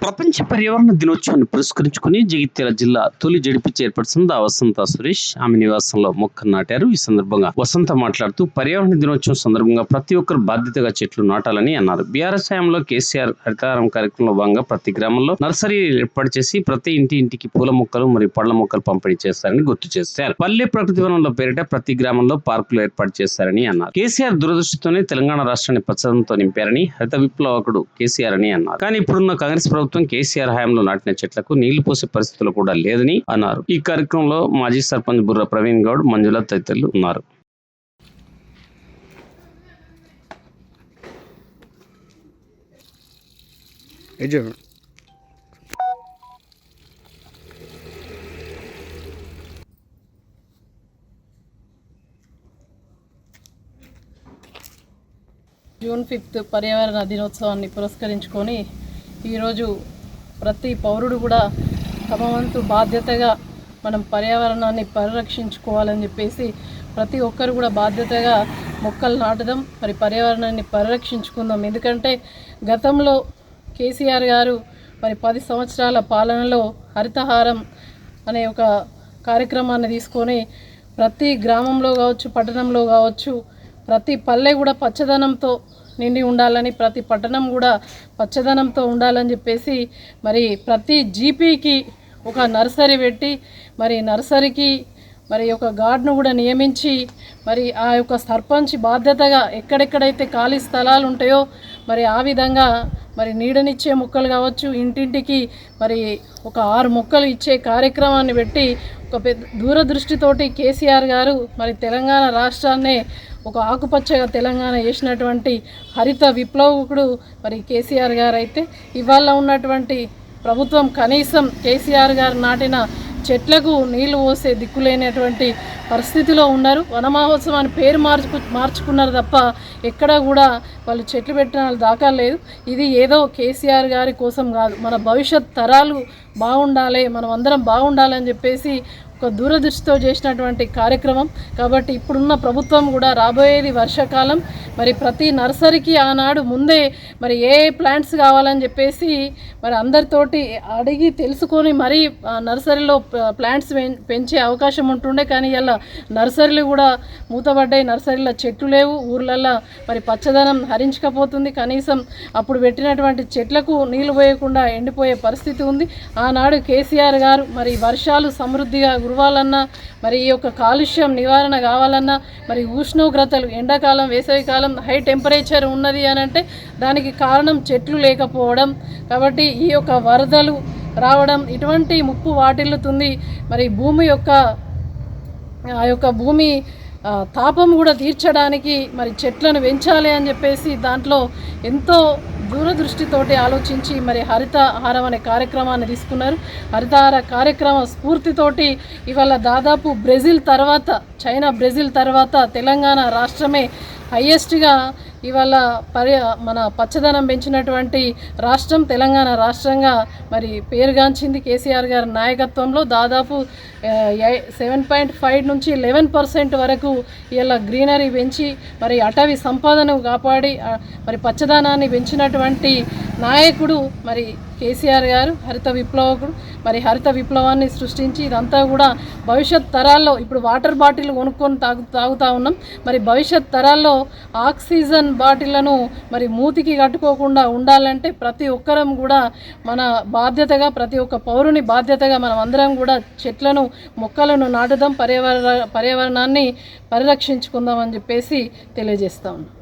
ప్రపంచ పర్యావరణ దినోత్సవాన్ని పురస్కరించుకుని జగిత్యాల జిల్లా తొలి జడిపి చైర్పర్సన్ వసంత సురేష్ ఆమె నివాసంలో మొక్కలు నాటారు. ఈ సందర్భంగా వసంత మాట్లాడుతూ పర్యావరణ దినోత్సవం సందర్భంగా ప్రతి ఒక్కరు బాధ్యతగా చెట్లు నాటాలని అన్నారు. బీఆర్ఎస్ హయాంలో కేసీఆర్ హరితహారం కార్యక్రమంలో భాగంగా ప్రతి గ్రామంలో నర్సరీ ఏర్పాటు చేసి ప్రతి ఇంటికి పూల మొక్కలు మరియు పళ్ల మొక్కలు పంపిణీ చేస్తారని గుర్తు చేశారు. పల్లె ప్రకృతి వనంలో పేరిట ప్రతి గ్రామంలో పార్కులు ఏర్పాటు చేస్తారని అన్నారు. కేసీఆర్ దురదృష్టితోనే తెలంగాణ రాష్ట్రాన్ని పచ్చదనంతో నింపారని, హరిత విప్లవకుడు కేసీఆర్ అని అన్నారు. కానీ ఇప్పుడున్న కాంగ్రెస్ ప్రభుత్వం కేసీఆర్ హయాంలో నాటిన చెట్లకు నీళ్లు పోసే పరిస్థితులు కూడా లేదని అన్నారు. ఈ కార్యక్రమంలో మాజీ సర్పంచ్ బుర్ర ప్రవీణ్ గౌడ్, మంజుల తదితరులు ఉన్నారు. జూన్ 5 పర్యావరణ దినోత్సవాన్ని పురస్కరించుకొని ఈరోజు ప్రతి పౌరుడు కూడా తమ వంతు బాధ్యతగా మనం పర్యావరణాన్ని పరిరక్షించుకోవాలని చెప్పేసి ప్రతి ఒక్కరు కూడా బాధ్యతగా మొక్కలు నాటడం, మరి పర్యావరణాన్ని పరిరక్షించుకుందాం. ఎందుకంటే గతంలో కేసీఆర్ గారు మరి 10 సంవత్సరాల పాలనలో హరితహారం అనే ఒక కార్యక్రమాన్ని తీసుకొని ప్రతి గ్రామంలో కావచ్చు, పట్టణంలో కావచ్చు, ప్రతి పల్లె కూడా పచ్చదనంతో నిండి ఉండాలని, ప్రతి పట్టణం కూడా పచ్చదనంతో ఉండాలని చెప్పేసి మరి ప్రతి జీపీకి ఒక నర్సరీ పెట్టి మరి నర్సరీకి మరి ఒక గార్డ్ను కూడా నియమించి మరి ఆ యొక్క సర్పంచ్ బాధ్యతగా ఎక్కడెక్కడైతే ఖాళీ స్థలాలు ఉంటాయో మరి ఆ విధంగా మరి నీడనిచ్చే మొక్కలు కావచ్చు, ఇంటింటికి మరి ఒక 6 మొక్కలు ఇచ్చే కార్యక్రమాన్ని పెట్టి ఒక పెద్ద దూరదృష్టితోటి కేసీఆర్ గారు మరి తెలంగాణ రాష్ట్రాన్నే ఒక ఆకుపచ్చగా తెలంగాణ చేసినటువంటి హరిత విప్లవకుడు మరి కేసీఆర్ గారు అయితే ఇవాళ ఉన్నటువంటి ప్రభుత్వం కనీసం కేసీఆర్ గారు నాటిన చెట్లకు నీళ్లు పోసే దిక్కులేనటువంటి పరిస్థితిలో ఉన్నారు. వనమహోత్సవం అని పేరు మార్చుకున్నారు తప్ప ఎక్కడా కూడా వాళ్ళు చెట్లు పెట్టిన దాఖలు లేదు. ఇది ఏదో కేసీఆర్ గారి కోసం కాదు, మన భవిష్యత్ తరాలు బాగుండాలి, మనం అందరం బాగుండాలని చెప్పేసి ఒక దూరదృష్టితో చేసినటువంటి కార్యక్రమం. కాబట్టి ఇప్పుడున్న ప్రభుత్వం కూడా రాబోయేది వర్షాకాలం, మరి ప్రతి నర్సరీకి ఆనాడు ముందే మరి ఏ ప్లాంట్స్ కావాలని చెప్పేసి మరి అందరితోటి అడిగి తెలుసుకొని మరి నర్సరీలో ప్లాంట్స్ పెంచే అవకాశం ఉంటుండే. కానీ ఇలా నర్సరీలు కూడా మూతపడ్డాయి, నర్సరీలో చెట్లు లేవు, ఊర్లల్లో మరి పచ్చదనం హరించకపోతుంది. కనీసం అప్పుడు పెట్టినటువంటి చెట్లకు నీళ్లు పోయకుండా ఎండిపోయే పరిస్థితి ఉంది. ఆనాడు కేసీఆర్ గారు మరి వర్షాలు సమృద్ధిగా కురవాలన్నా, మరి ఈ యొక్క కాలుష్యం నివారణ కావాలన్నా, మరి ఉష్ణోగ్రతలు ఎండాకాలం వేసవికాలం హై టెంపరేచర్ ఉన్నది అని అంటే దానికి కారణం చెట్లు లేకపోవడం. కాబట్టి ఈ యొక్క వరదలు రావడం ఇటువంటి ముప్పు వాటిల్లుతుంది. మరి భూమి యొక్క ఆ యొక్క భూమి తాపం కూడా తీర్చడానికి మరి చెట్లను పెంచాలి అని చెప్పేసి దాంట్లో ఎంతో దూరదృష్టితోటి ఆలోచించి మరి హరితహారం అనే కార్యక్రమాన్ని తీసుకున్నారు. హరితహార కార్యక్రమ స్ఫూర్తితోటి ఇవాళ దాదాపు బ్రెజిల్ తర్వాత తెలంగాణ రాష్ట్రమే హయ్యెస్ట్గా ఇవాళ మన పచ్చదనం పెంచినటువంటి రాష్ట్రం తెలంగాణ రాష్ట్రంగా మరి పేరుగాంచింది. కేసీఆర్ గారి నాయకత్వంలో దాదాపు 7.5 నుంచి 11% వరకు ఇలా గ్రీనరీ పెంచి మరి అటవీ సంపదను కాపాడి మరి పచ్చదనాన్ని పెంచినటువంటి నాయకుడు మరి కేసీఆర్ గారు, హరిత విప్లవకుడు. మరి హరిత విప్లవాన్ని సృష్టించి ఇదంతా కూడా భవిష్యత్ తరాల్లో ఇప్పుడు వాటర్ బాటిల్ కొనుక్కొని తాగుతూ ఉన్నాం. మరి భవిష్యత్ తరాల్లో ఆక్సిజన్ బాటిళ్లను మరి మూతికి కట్టుకోకుండా ఉండాలంటే ప్రతి ఒక్కరం కూడా మన బాధ్యతగా, ప్రతి ఒక్క పౌరుని బాధ్యతగా మనం అందరం కూడా చెట్లను, మొక్కలను నాటుదాం, పర్యావరణాన్ని పరిరక్షించుకుందాం అని చెప్పేసి తెలియజేస్తా ఉన్నాం.